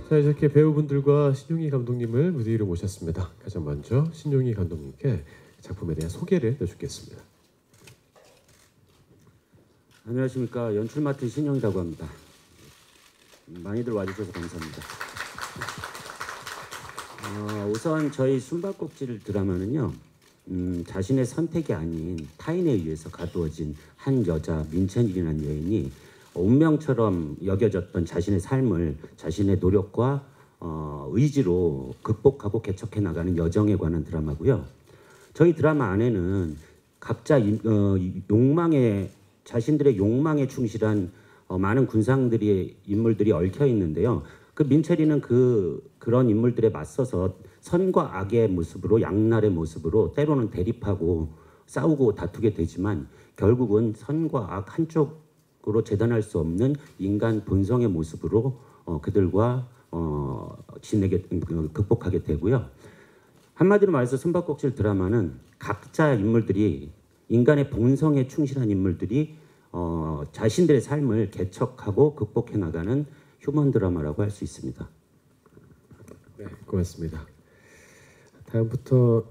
자, 이렇게 배우분들과 신용희 감독님을 무대 위로 모셨습니다. 가장 먼저 신용희 감독님께 작품에 대한 소개를 해주겠습니다. 안녕하십니까. 연출 맡은 신용이라고 합니다. 많이들 와주셔서 감사합니다. 우선 저희 숨바꼭질 드라마는요, 자신의 선택이 아닌 타인에 의해서 가두어진 한 여자 민채린이라는 여인이 운명처럼 여겨졌던 자신의 삶을 자신의 노력과 의지로 극복하고 개척해 나가는 여정에 관한 드라마고요. 저희 드라마 안에는 각자 자신들의 욕망에 충실한 많은 군상들의 인물들이 얽혀 있는데요. 그 민채린은 그런 인물들에 맞서서 선과 악의 모습으로, 양날의 모습으로 때로는 대립하고 싸우고 다투게 되지만 결국은 선과 악 한쪽으로 재단할 수 없는 인간 본성의 모습으로 그들과 극복하게 되고요. 한마디로 말해서 숨바꼭질 드라마는 각자 인물들이, 인간의 본성에 충실한 인물들이 자신들의 삶을 개척하고 극복해 나가는 휴먼 드라마라고 할 수 있습니다. 네, 고맙습니다. 다음부터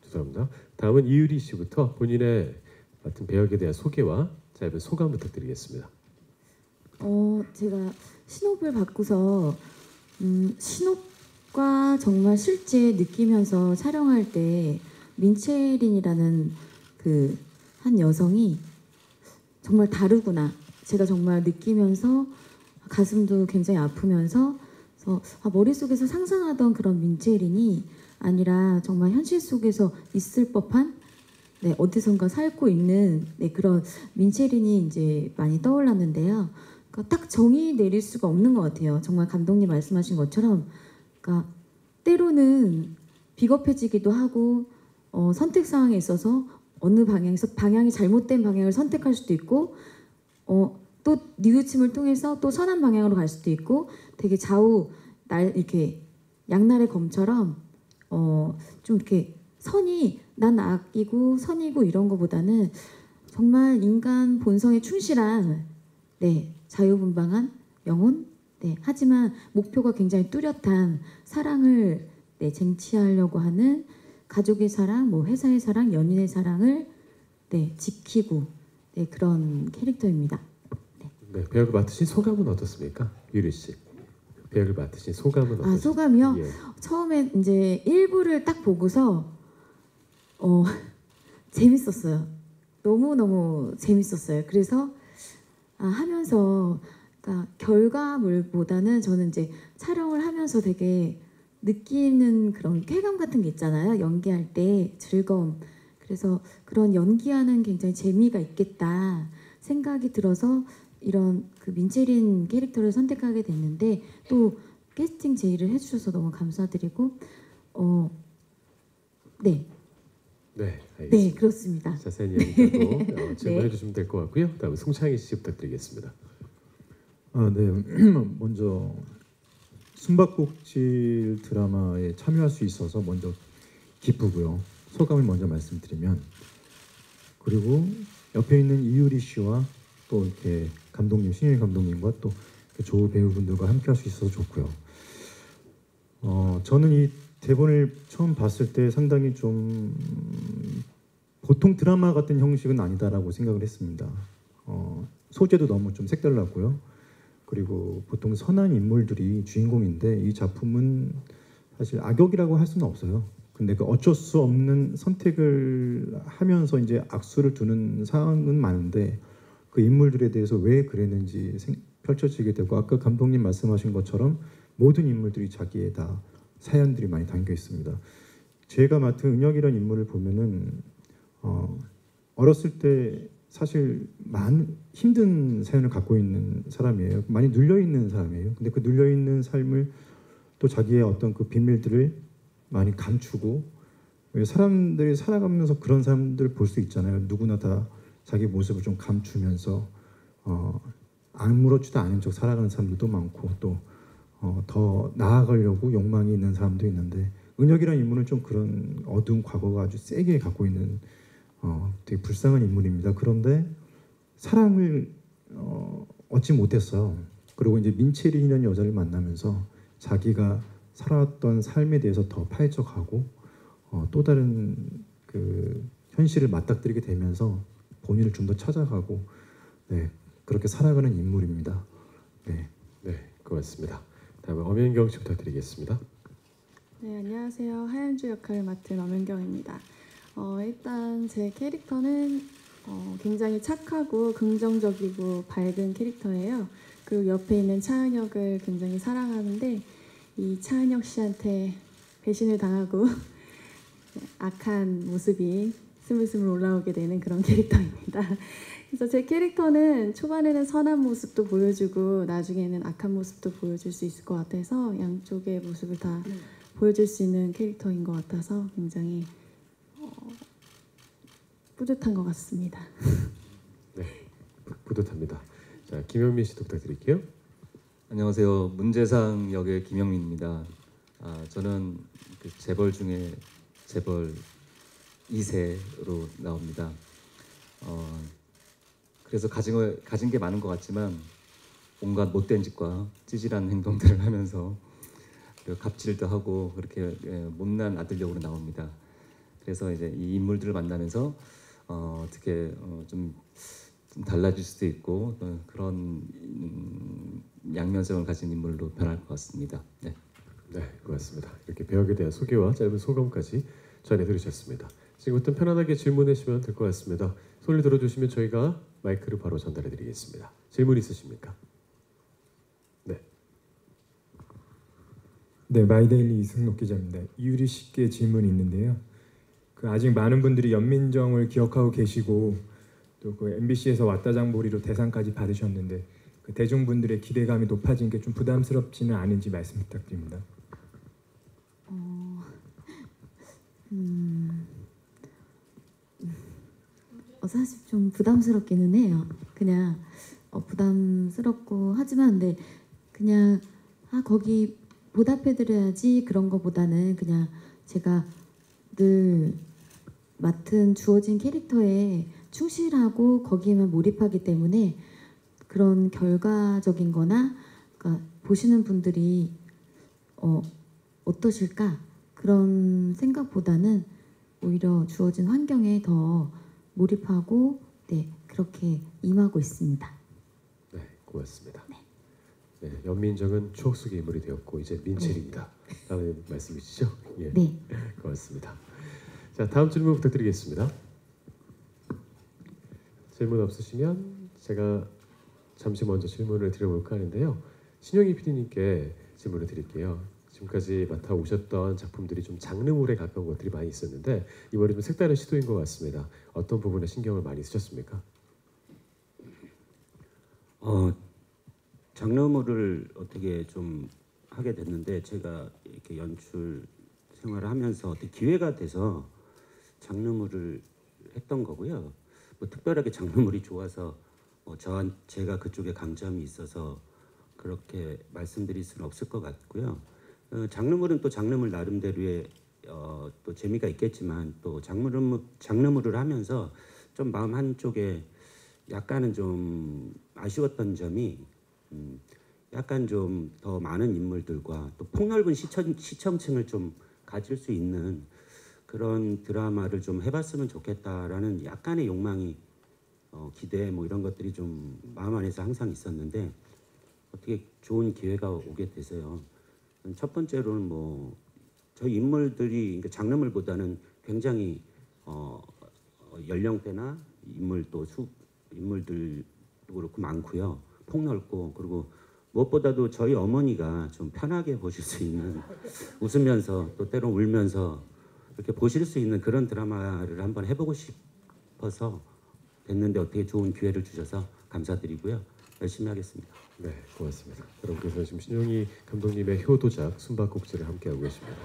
죄송합니다. 다음은 이유리 씨부터 본인의 맡은 배역에 대한 소개와 짧은 소감 부탁드리겠습니다. 제가 신업을 받고서 신업과 정말 실제 느끼면서 촬영할 때 민채린이라는 그 한 여성이 정말 다르구나. 제가 정말 느끼면서 가슴도 굉장히 아프면서 머릿속에서 상상하던 그런 민채린이 아니라 정말 현실 속에서 있을 법한, 네, 어디선가 살고 있는, 네, 그런 민채린이 이제 많이 떠올랐는데요. 그러니까 딱 정의 내릴 수가 없는 것 같아요. 정말 감독님 말씀하신 것처럼, 그러니까 때로는 비겁해지기도 하고 선택 사항에 있어서 어느 방향이 잘못된 방향을 선택할 수도 있고, 또 뉘우침을 통해서 또 선한 방향으로 갈 수도 있고, 되게 이렇게 양날의 검처럼 좀 이렇게 선이 난 악이고 선이고 이런 거보다는 정말 인간 본성에 충실한, 네, 자유분방한 영혼, 네, 하지만 목표가 굉장히 뚜렷한 사랑을, 네, 쟁취하려고 하는 가족의 사랑, 뭐 회사의 사랑, 연인의 사랑을, 네, 지키고, 네, 그런 캐릭터입니다. 네, 배역을 맡으신 소감은 어떻습니까, 유리 씨? 배역을 맡으신 소감은 어떠십니까? 소감이요? 예. 처음에 이제 1부를 딱 보고서 재밌었어요. 너무너무 재밌었어요. 그래서 하면서, 그러니까 결과물보다는 저는 이제 촬영을 하면서 되게 느끼는 그런 쾌감 같은 게 있잖아요. 연기할 때 즐거움. 그래서 그런 연기하는 굉장히 재미가 있겠다 생각이 들어서 이런 그 민채린 캐릭터를 선택하게 됐는데, 또 캐스팅 제의를 해주셔서 너무 감사드리고, 네. 네, 알겠습니다. 네, 그렇습니다. 자세한 이야기도 질문해 네. 주시면 될 것 같고요. 다음 송창희 씨 부탁드리겠습니다. 네. 먼저 숨바꼭질 드라마에 참여할 수 있어서 먼저 기쁘고요. 소감을 먼저 말씀드리면, 그리고 옆에 있는 이유리 씨와 또 이렇게 감독님, 신용희 감독님과 또 조 배우분들과 함께할 수 있어서 좋고요. 저는 이 대본을 처음 봤을 때 상당히 좀 보통 드라마 같은 형식은 아니다라고 생각을 했습니다. 소재도 너무 좀 색달랐고요. 그리고 보통 선한 인물들이 주인공인데 이 작품은 사실 악역이라고 할 수는 없어요. 근데 그 어쩔 수 없는 선택을 하면서 이제 악수를 두는 상황은 많은데 그 인물들에 대해서 왜 그랬는지 펼쳐지게 되고, 아까 감독님 말씀하신 것처럼 모든 인물들이 자기의 다 사연들이 많이 담겨 있습니다. 제가 맡은 은혁이라는 인물을 보면은 어렸을 때 사실 많은 힘든 사연을 갖고 있는 사람이에요. 많이 눌려 있는 사람이에요. 근데 그 눌려 있는 삶을 또 자기의 어떤 그 비밀들을 많이 감추고, 사람들이 살아가면서 그런 사람들 볼 수 있잖아요. 누구나 다 자기 모습을 좀 감추면서 아무렇지도 않은 척 살아가는 사람들도 많고, 또 더 나아가려고 욕망이 있는 사람도 있는데, 은혁이라는 인물은 좀 그런 어두운 과거가 아주 세게 갖고 있는 되게 불쌍한 인물입니다. 그런데 사랑을 얻지 못했어요. 그리고 이제 민채린이라는 여자를 만나면서 자기가 살아왔던 삶에 대해서 더 파헤쳐가고 또 다른 그 현실을 맞닥뜨리게 되면서 본인을 좀 더 찾아가고 네, 그렇게 살아가는 인물입니다. 네. 네, 고맙습니다. 다음에 엄연경 씨 부탁드리겠습니다. 네, 안녕하세요. 하연주 역할을 맡은 엄연경입니다. 일단 제 캐릭터는 굉장히 착하고 긍정적이고 밝은 캐릭터예요. 그리고 옆에 있는 차은혁을 굉장히 사랑하는데 이 차은혁 씨한테 배신을 당하고 악한 모습이 스물스물 올라오게 되는 그런 캐릭터입니다. 그래서 제 캐릭터는 초반에는 선한 모습도 보여주고 나중에는 악한 모습도 보여줄 수 있을 것 같아서 양쪽의 모습을 다 보여줄 수 있는 캐릭터인 것 같아서 굉장히 뿌듯한 것 같습니다. 네, 뿌듯합니다. 자, 김현민 씨도 부탁드릴게요. 안녕하세요. 문제상 역의 김영민입니다. 저는 그 재벌 중에 재벌 2세로 나옵니다. 그래서 가진 게 많은 것 같지만 온갖 못된 짓과 찌질한 행동들을 하면서 그리고 갑질도 하고 그렇게 못난 아들역으로 나옵니다. 그래서 이제 이 인물들을 만나면서 어떻게 좀 달라질 수도 있고 그런 양면성을 가진 인물로 변할 것 같습니다. 네. 네, 고맙습니다. 이렇게 배역에 대한 소개와 짧은 소감까지 전해 들으셨습니다. 지금부터 편안하게 질문해 주시면 될 것 같습니다. 소리를 들어주시면 저희가 마이크를 바로 전달해 드리겠습니다. 질문 있으십니까? 네. 네, 마이데일리 이승록 기자입니다. 이유리 씨께 질문이 있는데요. 그 아직 많은 분들이 연민정을 기억하고 계시고 또 그 MBC에서 왔다장보리로 대상까지 받으셨는데 그 대중분들의 기대감이 높아진 게 좀 부담스럽지는 않은지 말씀 부탁드립니다. 사실 좀 부담스럽기는 해요. 그냥 부담스럽고 하지만 근데 그냥 거기 보답해드려야지 그런 거보다는 그냥 제가 늘 맡은 주어진 캐릭터에 충실하고 거기에만 몰입하기 때문에 그런 결과적인 거나 그러니까 보시는 분들이 어떠실까 그런 생각보다는 오히려 주어진 환경에 더 몰입하고 네 그렇게 임하고 있습니다. 네, 고맙습니다. 네, 연민정은 추억 속의 인물이 되었고 이제 민철입니다. 라는 말씀이시죠? 예, 네. 고맙습니다. 자, 다음 질문 부탁드리겠습니다. 질문 없으시면 제가 잠시 먼저 질문을 드려볼까 하는데요. 신영희 PD님께 질문을 드릴게요. 지금까지 맡아오셨던 작품들이 좀 장르물에 가까운 것들이 많이 있었는데 이번에 좀 색다른 시도인 것 같습니다. 어떤 부분에 신경을 많이 쓰셨습니까? 장르물을 어떻게 좀 하게 됐는데 제가 이렇게 연출 생활을 하면서 어떻게 기회가 돼서 장르물을 했던 거고요. 뭐 특별하게 장르물이 좋아서 제가 그쪽에 강점이 있어서 그렇게 말씀드릴 수는 없을 것 같고요. 장르물은 또 장르물 나름대로의 또 재미가 있겠지만 또 장르물을 하면서 좀 마음 한쪽에 약간은 좀 아쉬웠던 점이 약간 좀 더 많은 인물들과 또 폭넓은 시청층을 좀 가질 수 있는 그런 드라마를 좀 해봤으면 좋겠다라는 약간의 욕망이 기대 뭐 이런 것들이 좀 마음 안에서 항상 있었는데 어떻게 좋은 기회가 오게 돼서요. 첫 번째로는 뭐 저희 인물들이 그러니까 장르물보다는 굉장히 연령대나 인물들도 그렇고 많고요. 폭넓고 그리고 무엇보다도 저희 어머니가 좀 편하게 보실 수 있는 웃으면서 또 때론 울면서 이렇게 보실 수 있는 그런 드라마를 한번 해보고 싶어서 됐는데 어떻게 좋은 기회를 주셔서 감사드리고요. 열심히 하겠습니다. 네, 고맙습니다. 여러분께서 지금 신용희 감독님의 효도작 숨바꼭질을 함께하고 계십니다.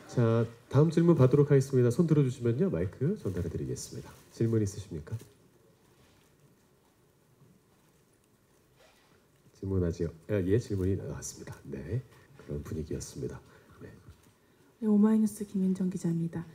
자, 다음 질문 받도록 하겠습니다. 손 들어주시면요 마이크 전달해드리겠습니다. 질문 있으십니까? 질문하지요? 예, 질문이 나왔습니다. 네, 그런 분위기였습니다. 네. 네, 오마이뉴스 김윤정 기자입니다.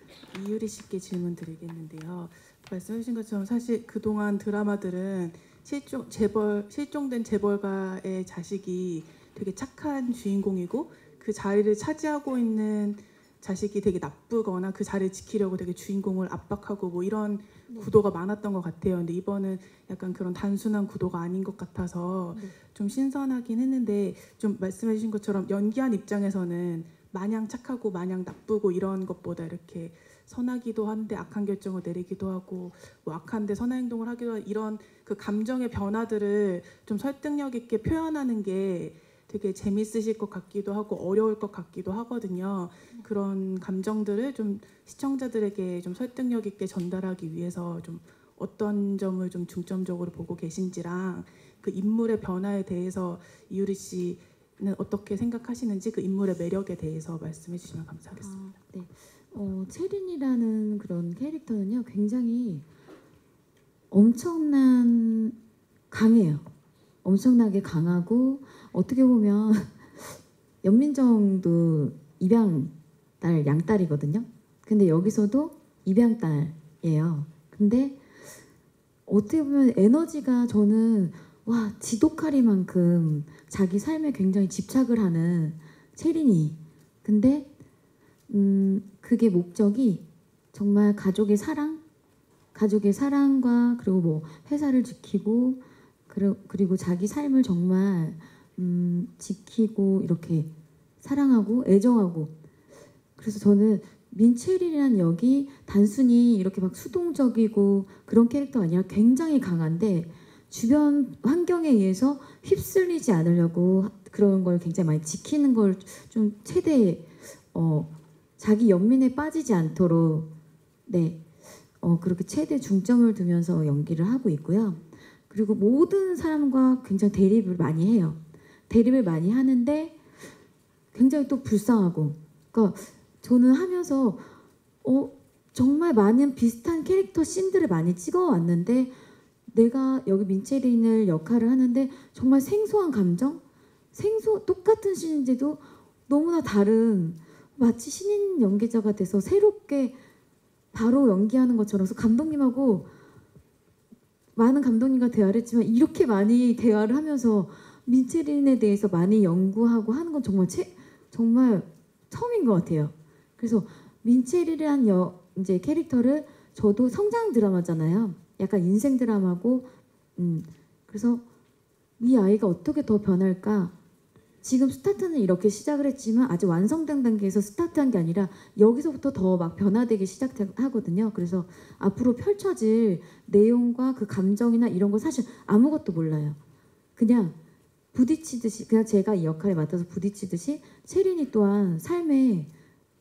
이유리 씨께 질문 드리겠는데요. 말씀해 주신 것처럼 사실 그동안 드라마들은 실종된 재벌가의 자식이 되게 착한 주인공이고 그 자리를 차지하고 있는 자식이 되게 나쁘거나 그 자리를 지키려고 되게 주인공을 압박하고 뭐 이런 구도가 많았던 것 같아요. 근데 이번은 약간 그런 단순한 구도가 아닌 것 같아서 좀 신선하긴 했는데, 좀 말씀해주신 것처럼 연기한 입장에서는 마냥 착하고 마냥 나쁘고 이런 것보다 이렇게 선하기도 한데 악한 결정을 내리기도 하고 뭐 악한데 선한 행동을 하기도 하고 이런 그 감정의 변화들을 좀 설득력 있게 표현하는 게 되게 재밌으실 것 같기도 하고 어려울 것 같기도 하거든요. 그런 감정들을 좀 시청자들에게 좀 설득력 있게 전달하기 위해서 좀 어떤 점을 좀 중점적으로 보고 계신지랑 그 인물의 변화에 대해서 이유리 씨는 어떻게 생각하시는지 그 인물의 매력에 대해서 말씀해 주시면 감사하겠습니다. 네. 채린이라는 그런 캐릭터는요, 굉장히 강해요. 엄청나게 강하고, 어떻게 보면 연민정도 입양딸 양딸이거든요. 근데 여기서도 입양딸이에요. 근데 어떻게 보면 에너지가, 저는 와, 지독하리만큼 자기 삶에 굉장히 집착을 하는 채린이. 근데 그게 목적이 정말 가족의 사랑과 그리고 뭐 회사를 지키고 그리고 자기 삶을 정말 지키고 이렇게 사랑하고 애정하고. 그래서 저는 민채린이라는 역이 단순히 이렇게 막 수동적이고 그런 캐릭터가 아니라 굉장히 강한데, 주변 환경에 의해서 휩쓸리지 않으려고 그런 걸 굉장히 많이 지키는 걸 좀 최대 자기 연민에 빠지지 않도록 그렇게 최대 중점을 두면서 연기를 하고 있고요. 그리고 모든 사람과 굉장히 대립을 많이 해요. 대립을 많이 하는데 굉장히 또 불쌍하고. 그러니까 저는 하면서 정말 많은 비슷한 캐릭터 씬들을 많이 찍어왔는데, 내가 여기 민채린을 역할을 하는데 정말 생소한 감정? 똑같은 씬인데도 너무나 다른, 마치 신인 연기자가 돼서 새롭게 바로 연기하는 것처럼. 그래서 감독님하고 많은 감독님과 대화를 했지만 이렇게 많이 대화를 하면서 민채린에 대해서 많이 연구하고 하는 건 정말 처음인 것 같아요. 그래서 민채린이란 이제 캐릭터를, 저도 성장 드라마잖아요. 약간 인생 드라마고, 그래서 이 아이가 어떻게 더 변할까? 지금 스타트는 이렇게 시작을 했지만 아직 완성된 단계에서 스타트한 게 아니라 여기서부터 더 막 변화되기 시작하거든요. 그래서 앞으로 펼쳐질 내용과 그 감정이나 이런 거 사실 아무것도 몰라요. 그냥 부딪히듯이, 그냥 제가 이 역할에 맡아서 부딪히듯이, 채린이 또한 삶에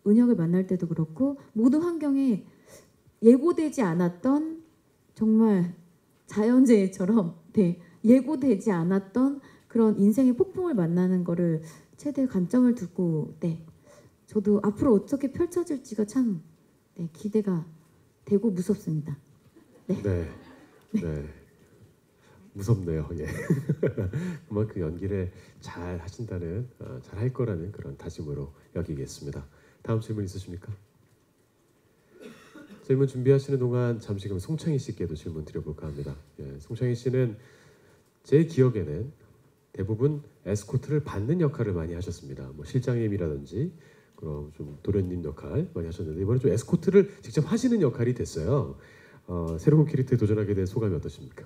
은혁을 만날 때도 그렇고 모든 환경에 예고되지 않았던, 정말 자연재해처럼 예고되지 않았던 그런 인생의 폭풍을 만나는 거를 최대 관점을 두고, 저도 앞으로 어떻게 펼쳐질지가 참 기대가 되고 무섭습니다. 네. 무섭네요. 예. 그만큼 연기를 잘 하신다는, 잘 할 거라는 그런 다짐으로 여기겠습니다. 다음 질문 있으십니까? 질문 준비하시는 동안 잠시 그럼 송창희 씨께도 질문 드려볼까 합니다. 송창희 씨는 제 기억에는 대부분 에스코트를 받는 역할을 많이 하셨습니다. 뭐 실장님이라든지 그럼 좀 도련님 역할 많이 하셨는데, 이번에 좀 에스코트를 직접 하시는 역할이 됐어요. 새로운 캐릭터에 도전하게 된 소감이 어떠십니까?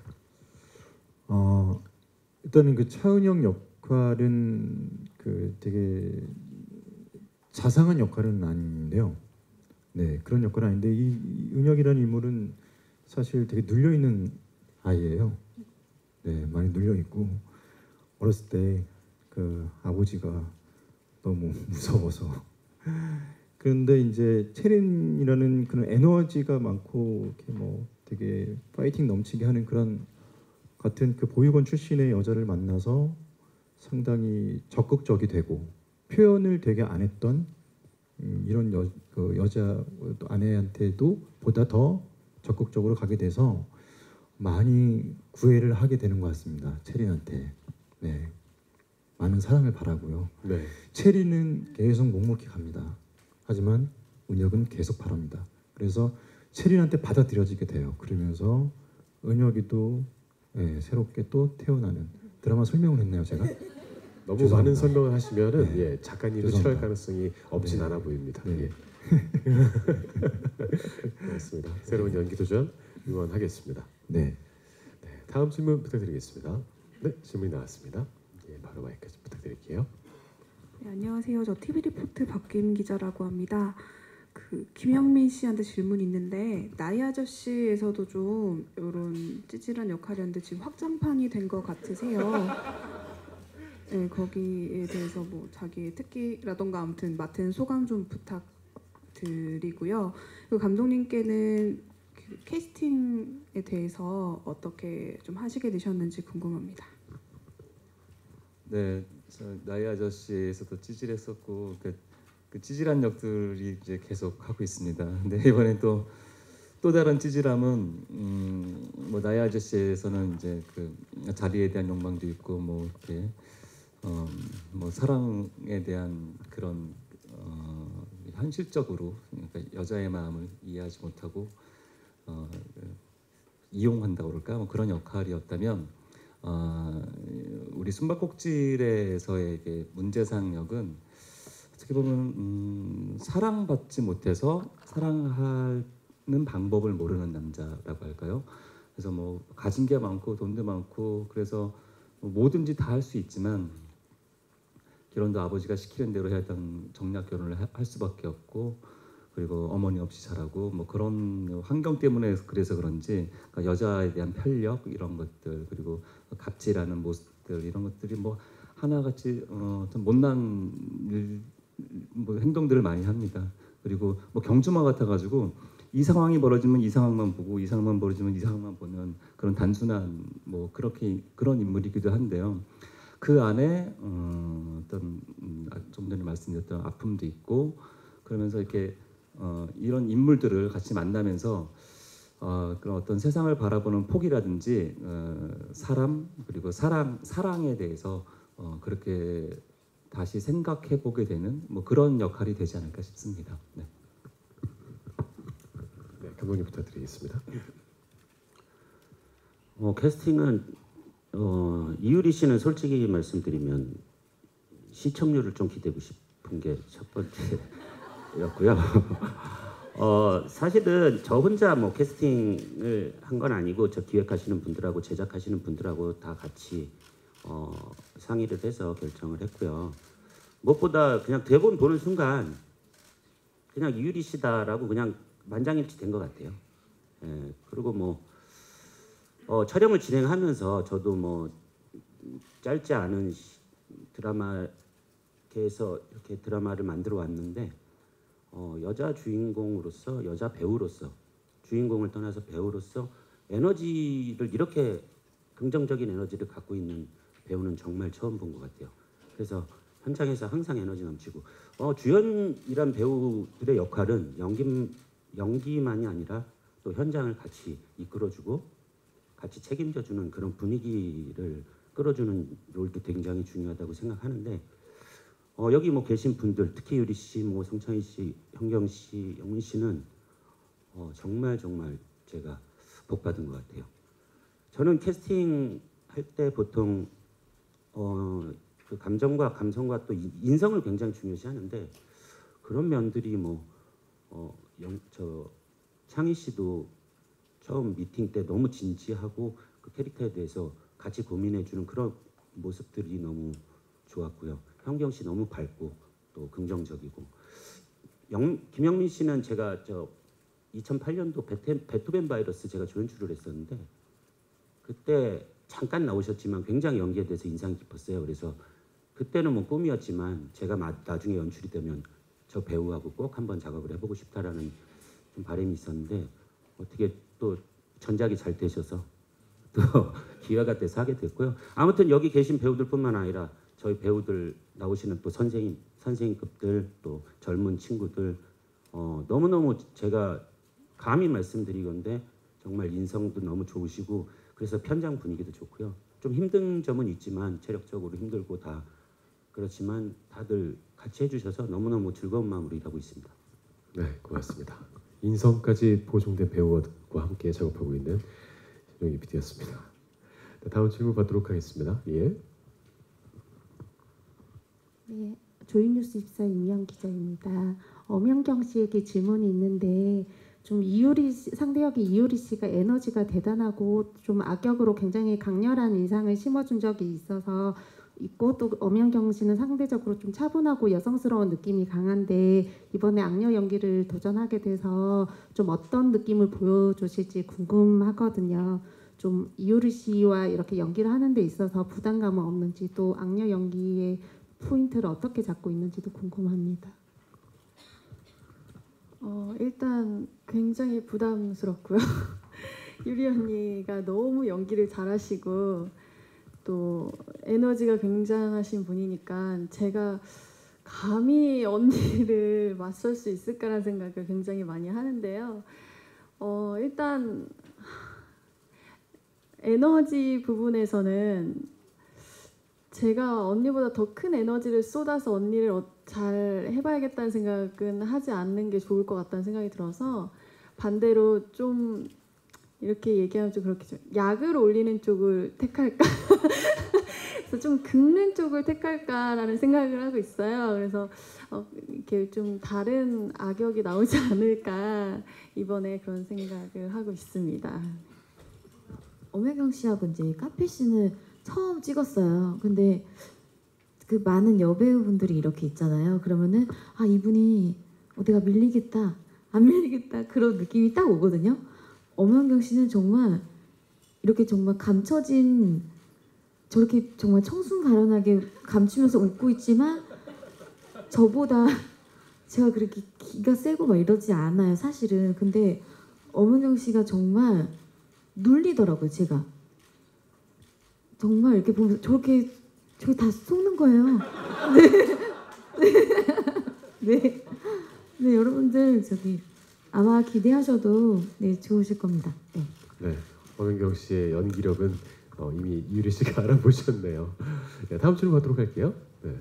일단은 그 차은영 역할은 그 되게 자상한 역할은 아닌데요. 그런 역할은 아닌데, 이 은혁이라는 인물은 사실 되게 눌려 있는 아이예요. 많이 눌려 있고, 어렸을 때 그 아버지가 너무 무서워서. 그런데 이제 채린이라는 그런 에너지가 많고 이렇게 뭐 되게 파이팅 넘치게 하는 그런 같은 그 보육원 출신의 여자를 만나서 상당히 적극적이 되고, 표현을 되게 안 했던 이런 여자 아내한테도 보다 더 적극적으로 가게 돼서 많이 구애를 하게 되는 것 같습니다. 채린한테. 많은 사랑을 바라고요. 채린은 계속 묵묵히 갑니다. 하지만 은혁은 계속 바랍니다. 그래서 채린한테 받아들여지게 돼요. 그러면서 은혁이도 예, 새롭게 또 태어나는 드라마 설명을 했나요 제가? 너무 죄송합니다. 많은 설명을 하시면은 네. 예, 작가님도 죄송합니다. 싫어할 가능성이 없진 네. 않아 보입니다. 네. 예. 그렇습니다. 새로운 연기 도전 응원하겠습니다. 네. 네, 다음 질문 부탁드리겠습니다. 네, 질문이 나왔습니다. 예, 바로 마이크 좀 부탁드릴게요. 네, 안녕하세요. 저 TV 리포트 박김 기자라고 합니다. 그 김영민 씨한테 질문이 있는데 나이 아저씨에서도 좀 이런 찌질한 역할이었는데 지금 확장판이 된 것 같으세요. 네, 거기에 대해서 뭐 자기의 특기라던가 아무튼 맡은 소감 좀 부탁드리고요. 그리고 감독님께는 그 캐스팅에 대해서 어떻게 좀 하시게 되셨는지 궁금합니다. 네, 저 나이 아저씨에서도 찌질했었고 그 찌질한 역들이 이제 계속 하고 있습니다. 근데 이번엔 또 다른 찌질함은 뭐 나이 아저씨에서는 이제 그 자리에 대한 욕망도 있고 뭐 이렇게 뭐 사랑에 대한 그런 현실적으로 그러니까 여자의 마음을 이해하지 못하고 이용한다고 그럴까 뭐 그런 역할이었다면 우리 숨바꼭질에서의 이게 문제상 역은 어떻게 보면 사랑받지 못해서 사랑하는 방법을 모르는 남자라고 할까요? 그래서 뭐 가진 게 많고 돈도 많고 그래서 뭐든지 다 할 수 있지만 결혼도 아버지가 시키는 대로 해야 했던 정략 결혼을 할 수밖에 없고 그리고 어머니 없이 자라고 뭐 그런 환경 때문에 그래서 그런지 그러니까 여자에 대한 편력 이런 것들 그리고 갑질하는 모습들 이런 것들이 뭐 하나같이 좀 못난 뭐 행동들을 많이 합니다. 그리고 뭐 경주마 같아가지고 이 상황이 벌어지면 이 상황만 보고 이 상황만 벌어지면 이 상황만 보는 그런 단순한 뭐 그런 인물이기도 한데요. 그 안에 어떤 좀 전에 말씀드렸던 아픔도 있고 그러면서 이렇게 이런 인물들을 같이 만나면서 그런 어떤 세상을 바라보는 폭이라든지 사람 그리고 사랑에 대해서 그렇게 다시 생각해 보게 되는 뭐 그런 역할이 되지 않을까 싶습니다. 네. 네, 감독님 부탁드리겠습니다. 캐스팅은 이유리 씨는 솔직히 말씀드리면 시청률을 좀 기대고 싶은 게 첫 번째였고요. 사실은 저 혼자 뭐 캐스팅을 한 건 아니고 저 기획하시는 분들하고 제작하시는 분들하고 다 같이 상의를 해서 결정을 했고요. 무엇보다 그냥 대본 보는 순간 그냥 이유리 씨다라고 그냥 만장일치 된 것 같아요. 예, 그리고 뭐 촬영을 진행하면서 저도 뭐 짧지 않은 드라마계에서 이렇게 드라마를 만들어 왔는데 여자 주인공으로서 여자 배우로서 주인공을 떠나서 배우로서 에너지를 이렇게 긍정적인 에너지를 갖고 있는 배우는 정말 처음 본 것 같아요. 그래서 현장에서 항상 에너지 넘치고 주연이란 배우들의 역할은 연기만이 아니라 또 현장을 같이 이끌어주고 같이 책임져주는 그런 분위기를 끌어주는 롤도 굉장히 중요하다고 생각하는데 여기 뭐 계신 분들 특히 유리 씨, 뭐 성창희 씨, 현경 씨, 영민 씨는 정말 제가 복 받은 것 같아요. 저는 캐스팅 할 때 보통 그 감정과 감성과 또 인성을 굉장히 중요시하는데 그런 면들이 저 창희 씨도 처음 미팅 때 너무 진지하고 그 캐릭터에 대해서 같이 고민해주는 그런 모습들이 너무 좋았고요. 현경 씨 너무 밝고 또 긍정적이고 김영민 씨는 제가 저 2008년도 베토벤 바이러스 제가 조연출을 했었는데 그때 잠깐 나오셨지만 굉장히 연기에 대해서 인상이 깊었어요. 그래서 그때는 뭐 꿈이었지만 제가 나중에 연출이 되면 저 배우하고 꼭 한번 작업을 해보고 싶다라는 좀 바람이 있었는데 어떻게 또 전작이 잘 되셔서 또 기회가 돼서 하게 됐고요. 아무튼 여기 계신 배우들뿐만 아니라 저희 배우들 나오시는 또 선생님급들 또 젊은 친구들 너무너무 제가 감히 말씀드리건데 정말 인성도 너무 좋으시고 그래서 현장 분위기도 좋고요. 좀 힘든 점은 있지만 체력적으로 힘들고 다 그렇지만 다들 같이 해주셔서 너무너무 즐거운 마음으로 일하고 있습니다. 네, 고맙습니다. 인성까지 보존된 배우와 함께 작업하고 있는 신용희 PD였습니다. 네, 다음 질문 받도록 하겠습니다. 예. 네, 조이뉴스 24 임영 기자입니다. 엄연경 씨에게 질문이 있는데 좀 상대역의 이효리 씨가 에너지가 대단하고 좀 악역으로 굉장히 강렬한 인상을 심어준 적이 있어서 있고 또 엄연경 씨는 상대적으로 좀 차분하고 여성스러운 느낌이 강한데 이번에 악녀 연기를 도전하게 돼서 좀 어떤 느낌을 보여주실지 궁금하거든요. 좀 이효리 씨와 이렇게 연기를 하는 데 있어서 부담감은 없는지 또 악녀 연기의 포인트를 어떻게 잡고 있는지도 궁금합니다. 일단 굉장히 부담스럽고요. 유리 언니가 너무 연기를 잘하시고 또 에너지가 굉장하신 분이니까 제가 감히 언니를 맞설 수 있을까라는 생각을 굉장히 많이 하는데요. 일단 에너지 부분에서는 제가 언니보다 더 큰 에너지를 쏟아서 언니를 잘 해봐야겠다는 생각은 하지 않는 게 좋을 것 같다는 생각이 들어서 반대로 좀 이렇게 얘기하면 좀 그렇게 좀 약을 올리는 쪽을 택할까? 그래서 좀 긁는 쪽을 택할까라는 생각을 하고 있어요. 그래서 이렇게 좀 다른 악역이 나오지 않을까 이번에 그런 생각을 하고 있습니다. 엄혜경 씨하고 이제 카페 씬을 처음 찍었어요. 근데 그 많은 여배우분들이 이렇게 있잖아요. 그러면은 아 이분이 내가 밀리겠다, 안 밀리겠다 그런 느낌이 딱 오거든요. 엄혜경 씨는 정말 이렇게 정말 감춰진 저렇게 정말 청순가련하게 감추면서 웃고 있지만 저보다 제가 그렇게 기가 세고 막 이러지 않아요 사실은. 근데 엄혜경 씨가 정말 눌리더라고요. 제가 정말 이렇게 보면서 저렇게 다 속는 거예요. 네. 네, 여러분들 저기 아마 기대하셔도 네 좋으실 겁니다. 네. 네, 엄연경 씨의 연기력은 이미 유리 씨가 알아보셨네요. 네, 다음 질문 받도록 할게요. 네.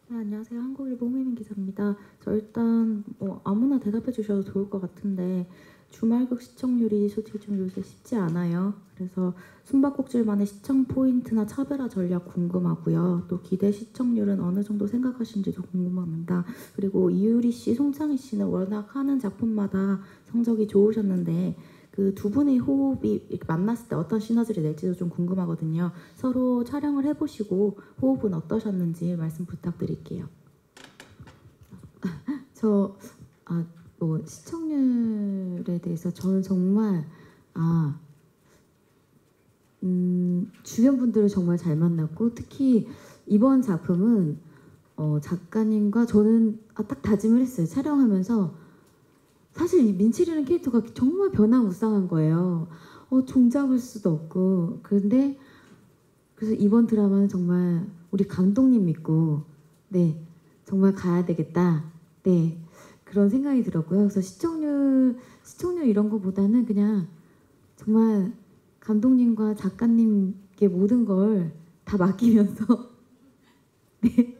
네, 안녕하세요. 한국일보 홍혜민 기자입니다. 저 일단 아무나 대답해 주셔도 좋을 것 같은데 주말극 시청률이 솔직히 좀 요새 쉽지 않아요. 그래서 숨바꼭질만의 시청 포인트나 차별화 전략 궁금하고요. 또 기대 시청률은 어느 정도 생각하시는지도 궁금합니다. 그리고 이유리 씨, 송창희 씨는 워낙 하는 작품마다 성적이 좋으셨는데 그 두 분의 호흡이 이렇게 만났을 때 어떤 시너지를 낼지도 좀 궁금하거든요. 서로 촬영을 해보시고 호흡은 어떠셨는지 말씀 부탁드릴게요. 시청률에 대해서 저는 정말 주변 분들을 정말 잘 만났고 특히 이번 작품은 작가님과 저는 딱 다짐을 했어요. 촬영하면서 사실 이 민칠이라는 캐릭터가 정말 변화무쌍한 거예요. 종잡을 수도 없고 그런데 그래서 이번 드라마는 정말 우리 감독님 믿고 네 정말 가야 되겠다. 네. 그런 생각이 들었고요. 그래서 시청률 이런 거보다는 그냥 정말 감독님과 작가님께 모든 걸 다 맡기면서 네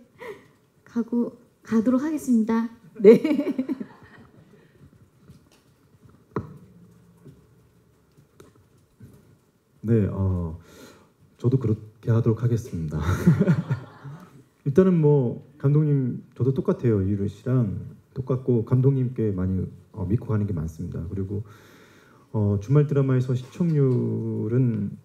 가도록 하겠습니다. 네. 네, 저도 그렇게 하도록 하겠습니다. 일단은 뭐 감독님 저도 똑같아요. 이유리 씨랑 똑같고 감독님께 많이 믿고 가는 게 많습니다. 그리고 주말 드라마에서 시청률은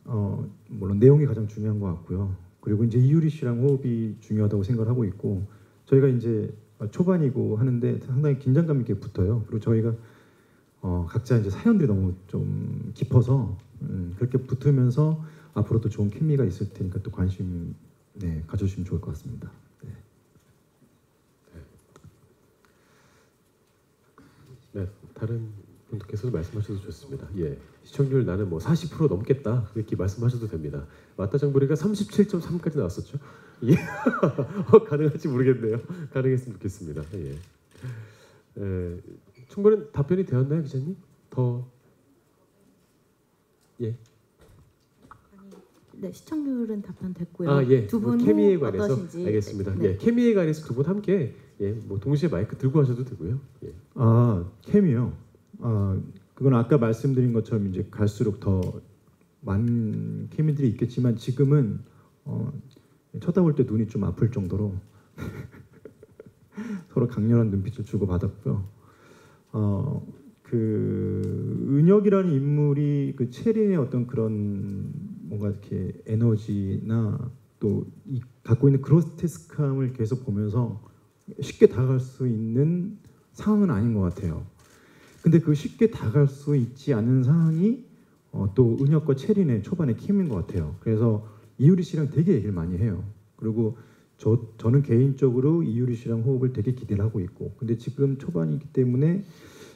물론 내용이 가장 중요한 것 같고요. 그리고 이제 이유리 씨랑 호흡이 중요하다고 생각을 하고 있고 저희가 이제 초반이고 하는데 상당히 긴장감 있게 붙어요. 그리고 저희가 각자 이제 사연들이 너무 좀 깊어서 그렇게 붙으면서 앞으로도 좋은 케미가 있을 테니까 또 관심 가져주시면 좋을 것 같습니다. 네, 다른 분들께서도 말씀하셔도 좋습니다. 예, 시청률 나는 뭐 40% 넘겠다 이렇게 말씀하셔도 됩니다. 왔다장보리가 37.3까지 나왔었죠. 예, 가능할지 모르겠네요. 가능했으면 좋겠습니다. 예, 충분히 답변이 되었나요, 기자님? 예. 네, 시청률은 답변됐고요. 예. 두 분 케미에 호흡 관해서 어떠신지. 알겠습니다. 네. 예, 케미에 관해서 두 분 함께 뭐 동시에 마이크 들고 하셔도 되고요. 예. 케미요. 그건 아까 말씀드린 것처럼 이제 갈수록 더 많은 케미들이 있겠지만 지금은 쳐다볼 때 눈이 좀 아플 정도로 서로 강렬한 눈빛을 주고 받았고요. 그 은혁이라는 인물이 그 체린의 어떤 그런 뭔가 이렇게 에너지나 또 갖고 있는 그로테스크함을 계속 보면서 쉽게 다가갈 수 있는 상황은 아닌 것 같아요. 근데 그 쉽게 다가갈 수 있지 않은 상황이 또 은혁과 체린의 초반의 케미인 것 같아요. 그래서 이유리 씨랑 되게 얘기를 많이 해요. 그리고 저는 개인적으로 이유리 씨랑 호흡을 되게 기대를 하고 있고, 근데 지금 초반이기 때문에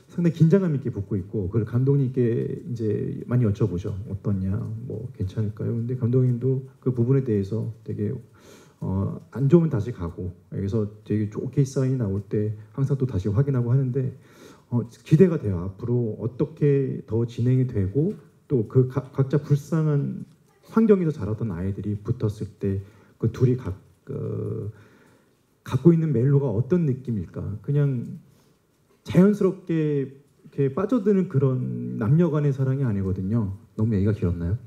상당히 긴장감 있게 붙고 있고, 그걸 감독님께 이제 많이 여쭤보죠. 어떠냐, 뭐 괜찮을까요? 근데 감독님도 그 부분에 대해서 되게 안 좋으면 다시 가고, 그래서 되게 좋게 사인이 나올 때 항상 또 다시 확인하고 하는데 기대가 돼요. 앞으로 어떻게 더 진행이 되고 또 그 각자 불쌍한 환경에서 자라던 아이들이 붙었을 때 그 둘이 갖고 있는 멜로가 어떤 느낌일까? 그냥 자연스럽게 이렇게 빠져드는 그런 남녀간의 사랑이 아니거든요. 너무 얘기가 길었나요?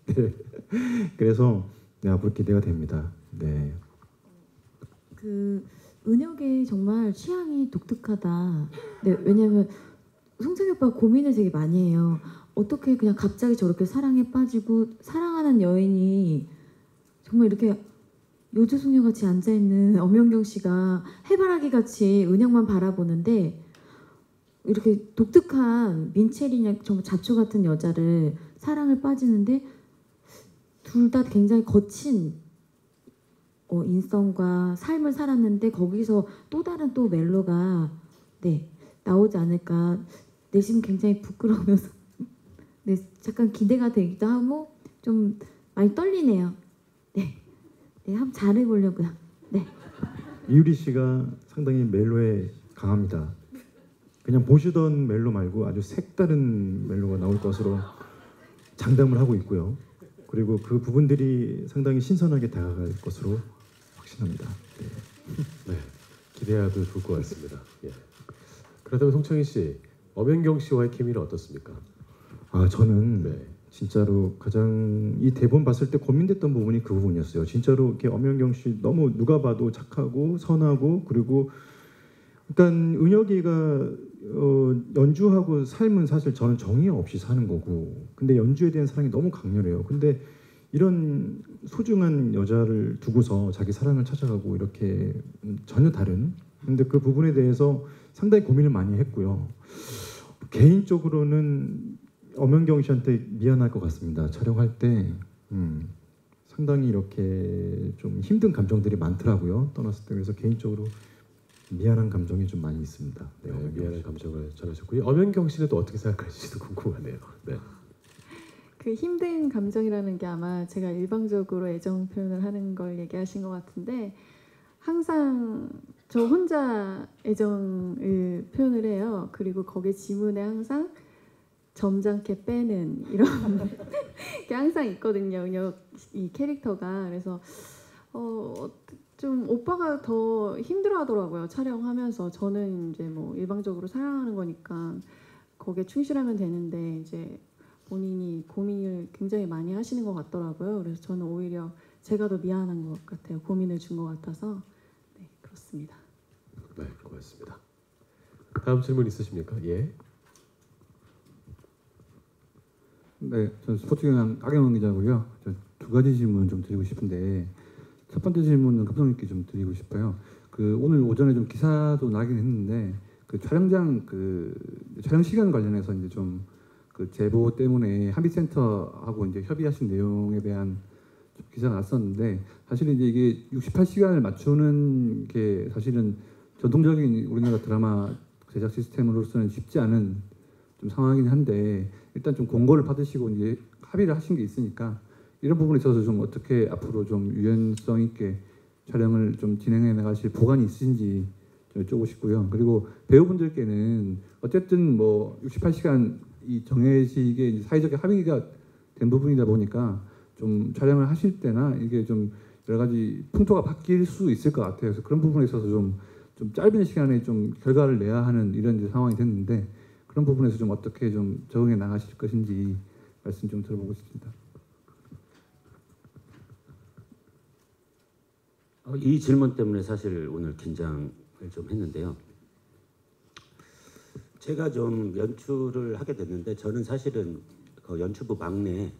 네. 그래서 앞으로 기대가 됩니다. 네. 그 은혁의 정말 취향이 독특하다. 네, 왜냐하면 송창기 오빠가 고민을 되게 많이 해요. 어떻게 그냥 갑자기 저렇게 사랑에 빠지고 사랑하는 여인이 정말 이렇게 요조숙녀 같이 앉아 있는 엄연경 씨가 해바라기 같이 은혁만 바라보는데 이렇게 독특한 민체리냐 정말 잡초 같은 여자를 사랑을 빠지는데 둘 다 굉장히 거친 인성과 삶을 살았는데 거기서 또 다른 또 멜로가 나오지 않을까. 내심 굉장히 부끄러우면서 잠깐 기대가 되기도 하고 좀 많이 떨리네요. 한번 잘해보려고요. 이유리 씨가 상당히 멜로에 강합니다. 그냥 보시던 멜로 말고 아주 색다른 멜로가 나올 것으로 장담을 하고 있고요. 그리고 그 부분들이 상당히 신선하게 다가갈 것으로 확신합니다. 네, 기대해도 좋을 것 같습니다. 예. 그렇다면 송창희 씨, 엄연경 씨와의 케미는 어떻습니까? 저는 진짜로 가장 이 대본 봤을 때 고민됐던 부분이 그 부분이었어요. 진짜로 이렇게 엄연경 씨 너무 누가 봐도 착하고 선하고, 그리고 그러니까 은혁이가 연주하고 삶은 사실 저는 정의 없이 사는 거고, 근데 연주에 대한 사랑이 너무 강렬해요. 근데 이런 소중한 여자를 두고서 자기 사랑을 찾아가고 이렇게 전혀 다른, 근데 그 부분에 대해서 상당히 고민을 많이 했고요. 개인적으로는 엄연경 씨한테 미안할 것 같습니다. 촬영할 때 상당히 이렇게 좀 힘든 감정들이 많더라고요. 떠났을 때. 그래서 개인적으로 미안한 감정이 좀 많이 있습니다. 네, 미안한 감정을 전하셨고요. 엄연경 씨는 또 어떻게 생각하실지도 궁금하네요. 네. 그 힘든 감정이라는 게 아마 제가 일방적으로 애정 표현을 하는 걸 얘기하신 것 같은데, 항상 저 혼자 애정을 표현을 해요. 그리고 거기에 지문에 항상 점잖게 빼는 이런 게 항상 있거든요. 은혁 이 캐릭터가. 그래서 좀 오빠가 더 힘들어하더라고요. 촬영하면서. 저는 이제 뭐 일방적으로 사랑하는 거니까 거기에 충실하면 되는데 이제 본인이 고민을 굉장히 많이 하시는 것 같더라고요. 그래서 저는 오히려 제가 더 미안한 것 같아요. 고민을 준 것 같아서. 네, 그렇습니다. 네, 고맙습니다. 다음 질문 있으십니까? 예. 네, 저는 스포츠경향 박영원 기자고요. 저 두 가지 질문 좀 드리고 싶은데, 첫 번째 질문은 감독님께 좀 드리고 싶어요. 그 오늘 오전에 좀 기사도 나긴 했는데, 그 촬영장 촬영 시간 관련해서 이제 좀 그 제보 때문에 한빛센터하고 이제 협의하신 내용에 대한 좀 기사가 났었는데, 사실은 이제 이게 68시간을 맞추는 게 사실은 전통적인 우리나라 드라마 제작 시스템으로서는 쉽지 않은 좀 상황이긴 한데, 일단 좀 공고를 받으시고 이제 합의를 하신 게 있으니까 이런 부분에 있어서 좀 어떻게 앞으로 좀 유연성 있게 촬영을 좀 진행해 나가실 보관이 있으신지 좀 여쭤보고 싶고요. 그리고 배우분들께는 어쨌든 뭐 68시간 이 정해지게 사회적 합의가 된 부분이다 보니까 좀 촬영을 하실 때나 이게 좀 여러 가지 풍토가 바뀔 수 있을 것 같아요. 그래서 그런 부분에 있어서 좀 짧은 시간에 좀 결과를 내야 하는 이런 이제 상황이 됐는데, 그런 부분에서 좀 어떻게 좀 적응해 나가실 것인지 말씀 좀 들어보고 싶습니다. 이 질문 때문에 사실 오늘 긴장을 좀 했는데요. 제가 좀 연출을 하게 됐는데 저는 사실은 그 연출부 막내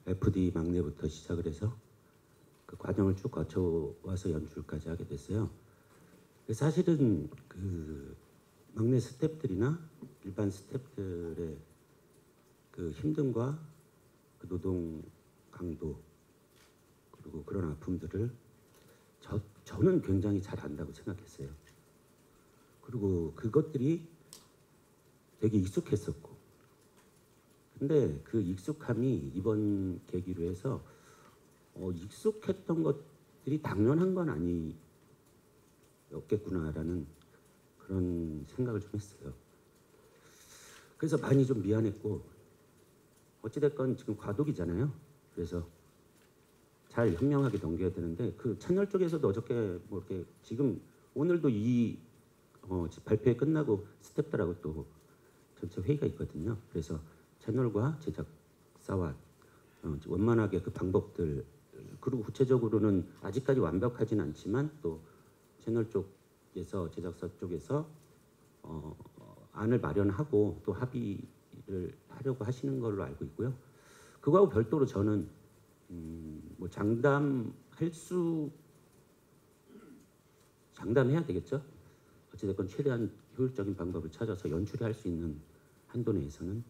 FD 막내부터 시작을 해서 그 과정을 쭉 거쳐와서 연출까지 하게 됐어요. 사실은 그 막내 스태프들이나 일반 스태프들의 그 힘듦과 그 노동 강도 그리고 그런 아픔들을 저는 굉장히 잘 안다고 생각했어요. 그리고 그것들이 되게 익숙했었고, 근데 그 익숙함이 이번 계기로 해서 익숙했던 것들이 당연한 건 아니었겠구나라는 그런 생각을 좀 했어요. 그래서 많이 좀 미안했고, 어찌됐건 지금 과도기잖아요. 그래서 잘 현명하게 넘겨야 되는데 그 채널 쪽에서도 어저께 뭐 이렇게 지금 오늘도 이 발표 끝나고 스태프들하고 또 전체 회의가 있거든요. 그래서 채널과 제작사와 원만하게 그 방법들 그리고 구체적으로는 아직까지 완벽하진 않지만 또 채널 쪽에서 제작사 쪽에서 안을 마련하고 또 합의를 하려고 하시는 걸로 알고 있고요. 그거하고 별도로 저는 뭐 장담해야 되겠죠. 어찌됐건 최대한 효율적인 방법을 찾아서 연출할 수 있는 한도 내에서는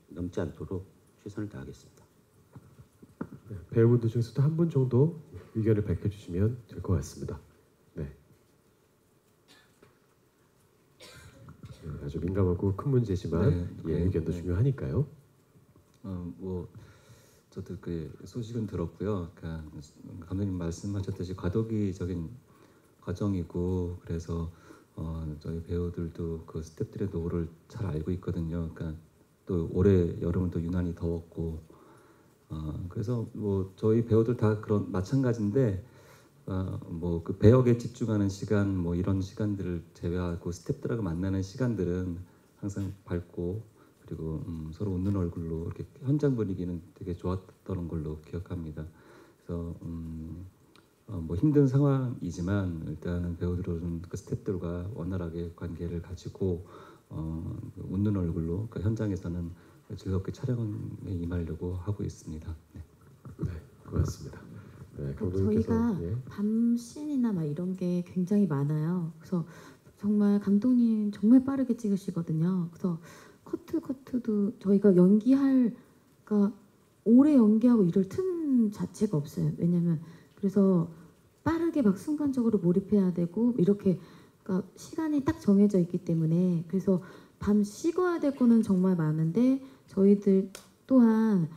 넘지 않도록 최선을 다하겠습니다. 네, 배우분들 중에서도 한 분 정도 의견을 밝혀주시면 될 것 같습니다. 네. 네, 아주 민감하고 큰 문제지만 네, 의견도 네. 중요하니까요. 뭐 저도 그 소식은 들었고요. 그러니까 감독님 말씀하셨듯이 과도기적인 과정이고 그래서 저희 배우들도 그 스태프들의 노고를 잘 알고 있거든요. 그러니까 또 올해 여름은 또 유난히 더웠고 그래서 뭐 저희 배우들 다 그런 마찬가지인데 뭐 그 배역에 집중하는 시간 뭐 이런 시간들을 제외하고 스태프들하고 만나는 시간들은 항상 밝고 그리고 서로 웃는 얼굴로 이렇게 현장 분위기는 되게 좋았던 걸로 기억합니다. 그래서 뭐 힘든 상황이지만 일단은 배우들은 그 스태프들과 원활하게 관계를 가지고 웃는 얼굴로 그 현장에서는 즐겁게 촬영에 임하려고 하고 있습니다. 네, 네 고맙습니다. 네, 저희가 밤 씬이나 막 이런 게 굉장히 많아요. 그래서 정말 감독님 정말 빠르게 찍으시거든요. 그래서 커트도 저희가 그러니까 오래 연기하고 이럴 틈 자체가 없어요. 왜냐면 그래서 빠르게 막 순간적으로 몰입해야 되고 이렇게 그러니까 시간이 딱 정해져 있기 때문에 그래서 밤 쉬어야 될 거는 정말 많은데 저희들 또한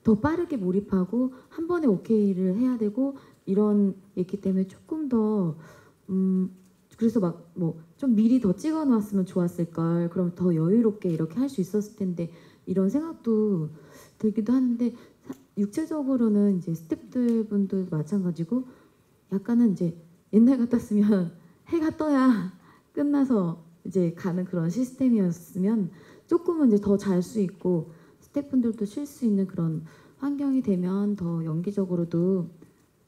더 빠르게 몰입하고 한 번에 오케이를 해야 되고 이런 게 있기 때문에 조금 더 그래서 막 뭐 좀 미리 더 찍어 놓았으면 좋았을 걸 그럼 더 여유롭게 이렇게 할 수 있었을 텐데 이런 생각도 들기도 하는데 육체적으로는 이제 스태프들 분도 마찬가지고 약간은 이제 옛날 같았으면 해가 떠야 끝나서 이제 가는 그런 시스템이었으면 조금은 이제 더 잘 수 있고 스태프분들도 쉴 수 있는 그런 환경이 되면 더 연기적으로도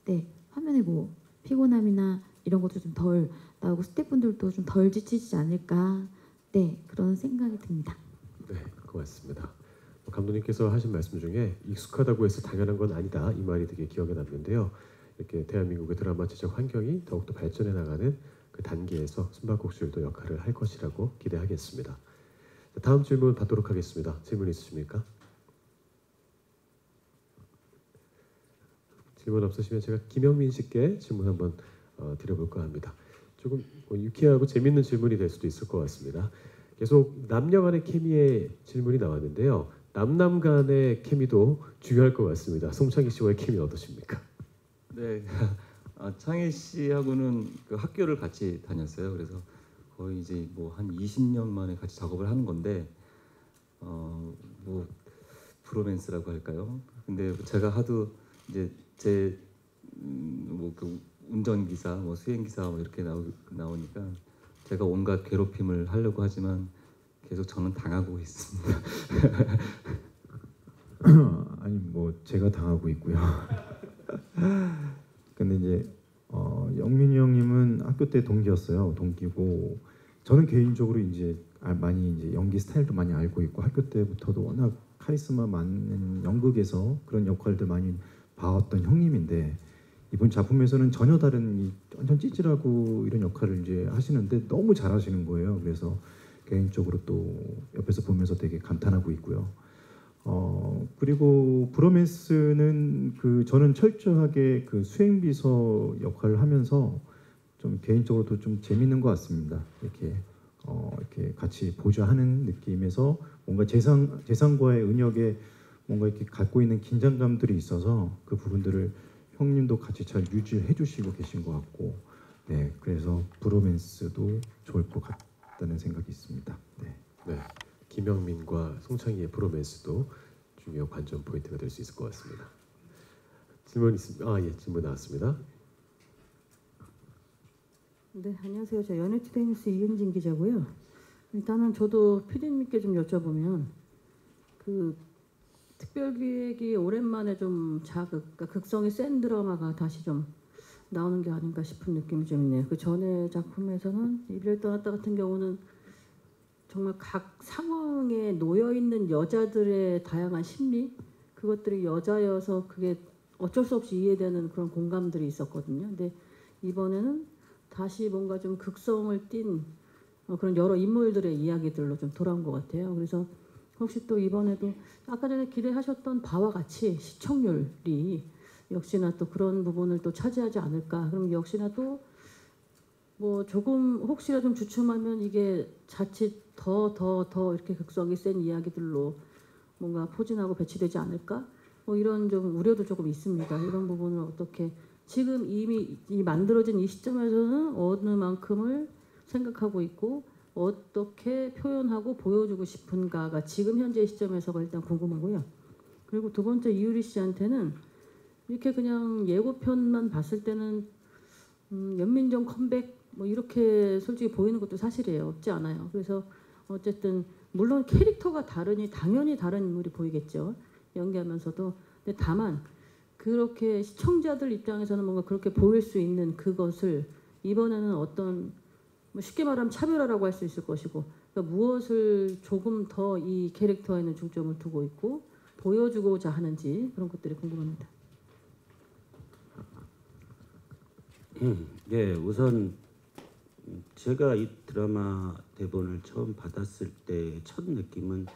네 화면에 뭐 피곤함이나 이런 것도 좀 덜 나오고 스태프분들도 좀 덜 지치지 않을까 네 그런 생각이 듭니다. 네 고맙습니다. 감독님께서 하신 말씀 중에 익숙하다고 해서 당연한 건 아니다 이 말이 되게 기억에 남는데요. 이렇게 대한민국의 드라마 제작 환경이 더욱더 발전해 나가는 그 단계에서 숨바꼭질도 역할을 할 것이라고 기대하겠습니다. 다음 질문 받도록 하겠습니다. 질문 있으십니까? 질문 없으시면 제가 김영민 씨께 질문 한번 드려볼까 합니다. 조금 유쾌하고 재밌는 질문이 될 수도 있을 것 같습니다. 계속 남녀 간의 케미의 질문이 나왔는데요. 남남 간의 케미도 중요할 것 같습니다. 송창희 씨와의 케미 어떠십니까? 네, 창희 씨하고는 그 학교를 같이 다녔어요. 그래서 거의 이제 뭐 한 20년 만에 같이 작업을 하는 건데 뭐 브로맨스라고 할까요? 근데 제가 하도 이제 제 뭐 그 운전기사, 뭐 수행기사 뭐 이렇게 나오니까 제가 온갖 괴롭힘을 하려고 하지만 계속 저는 당하고 있습니다. 아니 뭐 제가 당하고 있고요. 근데 이제 영민이 형님은 학교 때 동기였어요. 동기고 저는 개인적으로 이제 많이 이제 연기 스타일도 많이 알고 있고 학교 때부터도 워낙 카리스마 많은 연극에서 그런 역할들 많이 봐왔던 형님인데 이번 작품에서는 전혀 다른 이 완전 찌질하고 이런 역할을 이제 하시는데 너무 잘하시는 거예요. 그래서 개인적으로 또 옆에서 보면서 되게 감탄하고 있고요. 그리고 브로맨스는 그 저는 철저하게 그 수행비서 역할을 하면서 좀 개인적으로도 좀 재밌는 것 같습니다. 이렇게 같이 보좌하는 느낌에서 뭔가 재상과의 은역에 뭔가 이렇게 갖고 있는 긴장감들이 있어서 그 부분들을 형님도 같이 잘 유지해 주시고 계신 것 같고, 네, 그래서 브로맨스도 좋을 것 같다는 생각이 있습니다. 네. 네, 김영민과 송창희의 브로맨스도 중요한 관전 포인트가 될 수 있을 것 같습니다. 질문 있습니다. 예, 질문 나왔습니다. 네, 안녕하세요. 저 연예투데이뉴스 이은진 기자고요. 일단은 저도 피디님께 좀 여쭤보면 그 특별기획이 오랜만에 좀 그러니까 극성이 센 드라마가 다시 좀 나오는 게 아닌가 싶은 느낌이 좀 있네요. 그 전에 작품에서는 이별 떠났다 같은 경우는 정말 각 상황에 놓여 있는 여자들의 다양한 심리, 그것들이 여자여서 그게 어쩔 수 없이 이해되는 그런 공감들이 있었거든요. 근데 이번에는 다시 뭔가 좀 극성을 띤 그런 여러 인물들의 이야기들로 좀 돌아온 것 같아요. 그래서 혹시 또 이번에도 아까 전에 기대하셨던 바와 같이 시청률이 역시나 또 그런 부분을 또 차지하지 않을까. 그럼 역시나 또 뭐 조금 혹시나 좀 주춤하면 이게 자칫 더 이렇게 극성이 센 이야기들로 뭔가 포진하고 배치되지 않을까? 뭐 이런 좀 우려도 조금 있습니다. 이런 부분을 어떻게 지금 이미 이 만들어진 이 시점에서는 어느 만큼을 생각하고 있고 어떻게 표현하고 보여주고 싶은가가 지금 현재 시점에서가 일단 궁금하고요. 그리고 두 번째 이유리 씨한테는 이렇게 그냥 예고편만 봤을 때는 연민정 컴백 뭐 이렇게 솔직히 보이는 것도 사실이에요. 없지 않아요. 그래서 어쨌든 물론 캐릭터가 다르니 당연히 다른 인물이 보이겠죠. 연기하면서도. 근데 다만 그렇게 시청자들 입장에서는 뭔가 그렇게 보일 수 있는 그것을 이번에는 어떤 뭐 쉽게 말하면 차별화라고 할 수 있을 것이고 그러니까 무엇을 조금 더 이 캐릭터에는 중점을 두고 있고 보여주고자 하는지 그런 것들이 궁금합니다. 예, 우선 제가 이 드라마 대본을 처음 받았을 때 첫 느낌은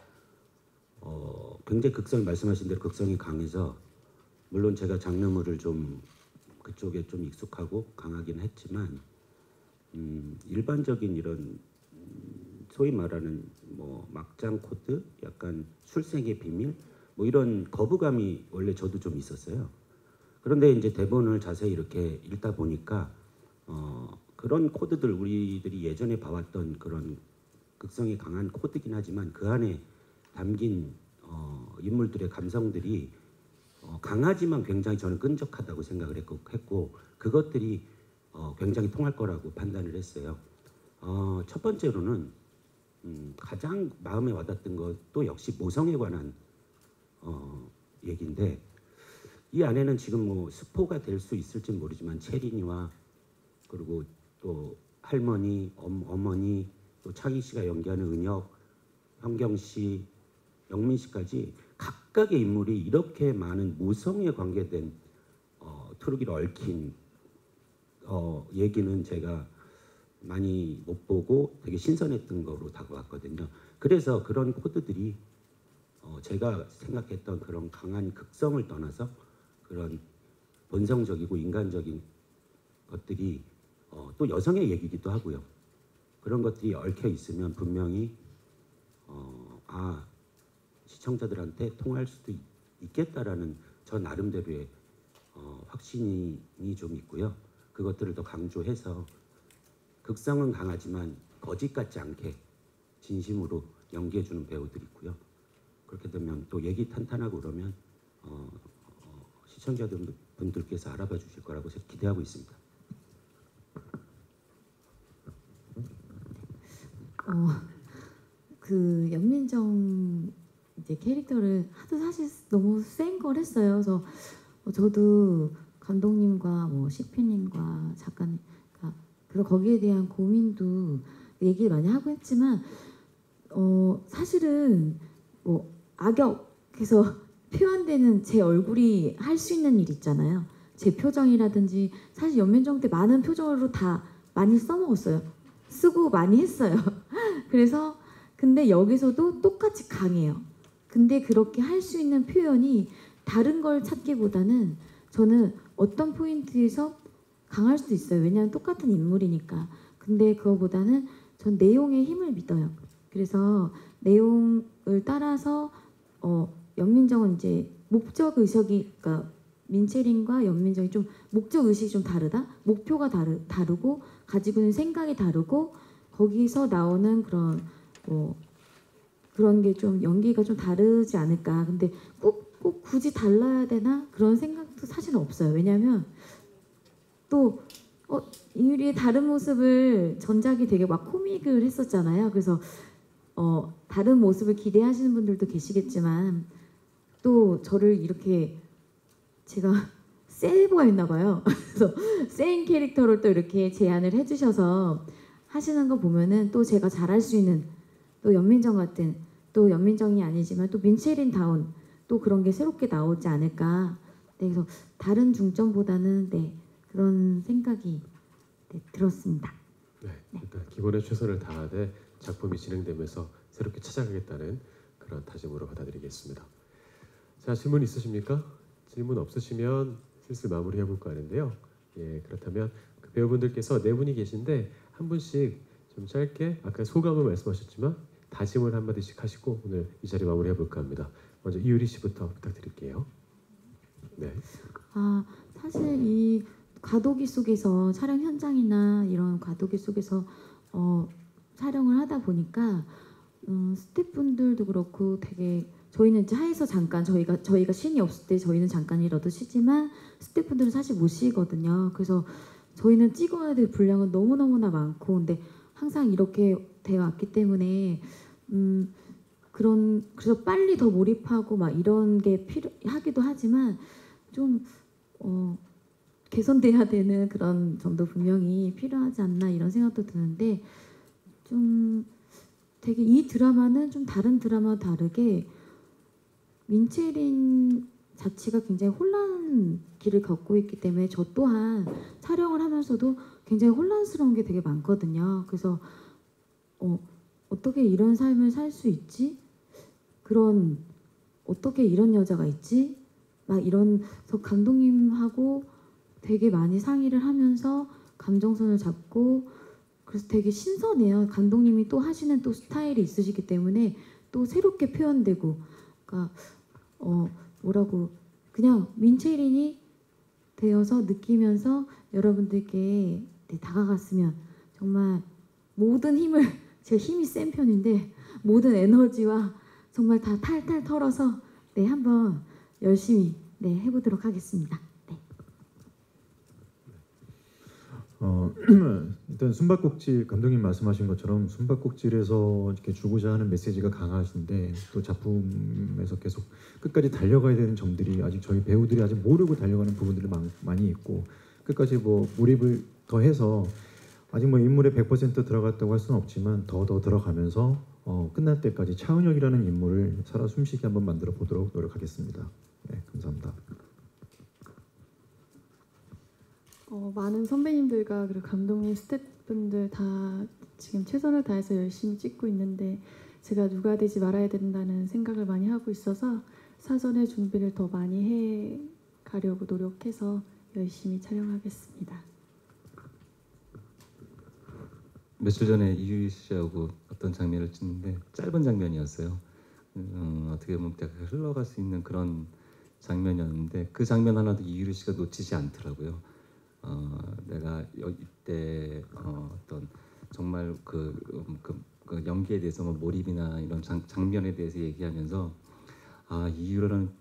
굉장히 말씀하신 대로 극성이 강해서 물론 제가 장르물을 좀 그쪽에 좀 익숙하고 강하긴 했지만 일반적인 이런 소위 말하는 뭐 막장 코드, 약간 술생의 비밀 뭐 이런 거부감이 원래 저도 좀 있었어요. 그런데 이제 대본을 자세히 이렇게 읽다 보니까 그런 코드들 우리들이 예전에 봐왔던 그런 극성이 강한 코드긴 하지만 그 안에 담긴 인물들의 감성들이 강하지만 굉장히 저는 끈적하다고 생각을 했고 그것들이 굉장히 통할 거라고 판단을 했어요. 첫 번째로는 가장 마음에 와닿던 것도 역시 모성에 관한 얘기인데 이 안에는 지금 뭐 스포가 될 수 있을지 모르지만 체린이와 그리고 또 할머니, 어머니, 또 창희 씨가 연기하는 은혁, 현경 씨, 영민 씨까지 각각의 인물이 이렇게 많은 모성에 관계된 트루기를 얽힌 얘기는 제가 많이 못 보고 되게 신선했던 거로 다가왔거든요. 그래서 그런 코드들이 제가 생각했던 그런 강한 극성을 떠나서 그런 본성적이고 인간적인 것들이 또 여성의 얘기기도 하고요. 그런 것들이 얽혀 있으면 분명히 시청자들한테 통할 수도 있겠다라는 저 나름대로의 확신이 좀 있고요. 그것들을 더 강조해서 극성은 강하지만 거짓 같지 않게 진심으로 연기해주는 배우들이 있고요. 그렇게 되면 또 얘기 탄탄하고 그러면 시청자분들께서 알아봐 주실 거라고 기대하고 있습니다. 그 연민정 이제 캐릭터를 하도 사실 너무 센 걸 했어요. 그래서 저도 감독님과 뭐 CP님과 작가님, 그래서 거기에 대한 고민도 얘기를 많이 하고 했지만 사실은 뭐 악역에서 표현되는 제 얼굴이 할 수 있는 일 있잖아요. 제 표정이라든지 사실 연민정 때 많은 표정으로 다 많이 써먹었어요. 쓰고 많이 했어요. 그래서 근데 여기서도 똑같이 강해요. 근데 그렇게 할 수 있는 표현이 다른 걸 찾기보다는 저는 어떤 포인트에서 강할 수도 있어요. 왜냐하면 똑같은 인물이니까. 근데 그거보다는 전 내용의 힘을 믿어요. 그래서 내용을 따라서 연민정은 이제 목적 의식이, 그러니까 민채린과 연민정이 좀 목적 의식이 좀 다르다. 목표가 다르고 가지고 있는 생각이 다르고 거기서 나오는 그런 그런 게 좀 연기가 좀 다르지 않을까. 근데 꼭 굳이 달라야 되나 그런 생각도 사실은 없어요. 왜냐하면 또 이유리의 다른 모습을 전작이 되게 막 코믹을 했었잖아요. 그래서 다른 모습을 기대하시는 분들도 계시겠지만 또 저를 이렇게 제가 세보가 있나 봐요. 그래서 센 캐릭터를 또 이렇게 제안을 해주셔서 하시는 거 보면은 또 제가 잘할 수 있는 또 연민정 같은 또 연민정이 아니지만 또 민채린다운 또 그런 게 새롭게 나오지 않을까. 네, 그래서 다른 중점보다는 그런 생각이 들었습니다. 네, 일단 기본에 최선을 다하되 작품이 진행되면서 새롭게 찾아가겠다는 그런 다짐으로 받아들이겠습니다. 자, 질문 있으십니까? 질문 없으시면 슬슬 마무리해 볼까 하는데요. 예, 그렇다면 그 배우분들께서 네 분이 계신데 한 분씩 좀 짧게 아까 소감을 말씀하셨지만 다짐을 한마디씩 하시고 오늘 이 자리 마무리해 볼까 합니다. 먼저 이유리 씨부터 부탁드릴게요. 네. 사실 이 과도기 속에서 촬영 현장이나 이런 과도기 속에서 촬영을 하다 보니까 스태프분들도 그렇고 되게 저희는 이제 하에서 잠깐 저희가 씬이 없을 때 저희는 잠깐이라도 쉬지만 스태프분들은 사실 못 쉬거든요. 그래서 저희는 찍어야 될 분량은 너무너무나 많고 근데 항상 이렇게 되어 왔기 때문에 그래서 빨리 더 몰입하고 막 이런 게 필요하기도 하지만 좀 개선돼야 되는 그런 점도 분명히 필요하지 않나 이런 생각도 드는데 좀 되게 이 드라마는 좀 다른 드라마와 다르게 민채린 자체가 굉장히 혼란 길을 걷고 있기 때문에 저 또한 촬영을 하면서도 굉장히 혼란스러운 게 되게 많거든요. 그래서 어떻게 이런 삶을 살 수 있지? 어떻게 이런 여자가 있지? 막 이런 감독님하고 되게 많이 상의를 하면서 감정선을 잡고 그래서 되게 신선해요. 감독님이 또 하시는 또 스타일이 있으시기 때문에 또 새롭게 표현되고 그러니까 그냥 민채린이 되어서 느끼면서 여러분들께 다가갔으면 정말 모든 힘을 제가 힘이 센 편인데 모든 에너지와 정말 다 탈탈 털어서 한번 열심히 해보도록 하겠습니다. 일단 숨바꼭질 감독님 말씀하신 것처럼 숨바꼭질에서 이렇게 주고자 하는 메시지가 강하신데 또 작품에서 계속 끝까지 달려가야 되는 점들이 아직 저희 배우들이 아직 모르고 달려가는 부분들이 많이 있고 끝까지 몰입을 더해서 아직 인물에 100% 들어갔다고 할 수는 없지만 더 들어가면서 끝날 때까지 차은혁이라는 인물을 살아 숨쉬게 한번 만들어 보도록 노력하겠습니다. 네, 감사합니다. 많은 선배님들과 그리고 감독님, 스태프분들 다 지금 최선을 다해서 열심히 찍고 있는데 제가 누가 되지 말아야 된다는 생각을 많이 하고 있어서 사전에 준비를 더 많이 해 가려고 노력해서 열심히 촬영하겠습니다. 며칠 전에 이유리 씨하고 어떤 장면을 찍는데 짧은 장면이었어요. 어떻게 보면 흘러갈 수 있는 그런 장면이었는데 그 장면 하나도 이유리 씨가 놓치지 않더라고요. 내가 이때 어떤 정말 그 연기에 대해서 몰입이나 이런 장면에 대해서 얘기하면서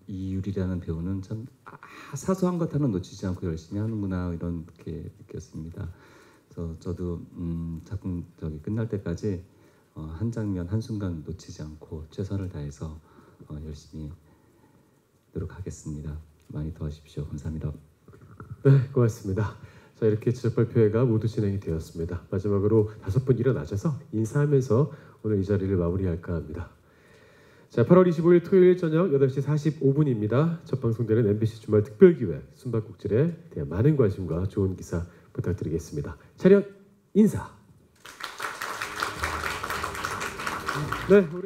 이유리라는 배우는 참 사소한 것 하나 놓치지 않고 열심히 하는구나 이렇게 느꼈습니다. 그래서 저도 작품 끝날 때까지 한 장면 한 순간 놓치지 않고 최선을 다해서 열심히 노력하겠습니다. 많이 도와주십시오. 감사합니다. 네, 고맙습니다. 자, 이렇게 지적 발표회가 모두 진행이 되었습니다. 마지막으로 5분 일어나셔서 인사하면서 오늘 이 자리를 마무리할까 합니다. 자, 8월 25일 토요일 저녁 8시 45분입니다. 첫 방송되는 MBC 주말 특별기획 숨바꼭질에 대한 많은 관심과 좋은 기사 부탁드리겠습니다. 차렷 인사. 네, 우리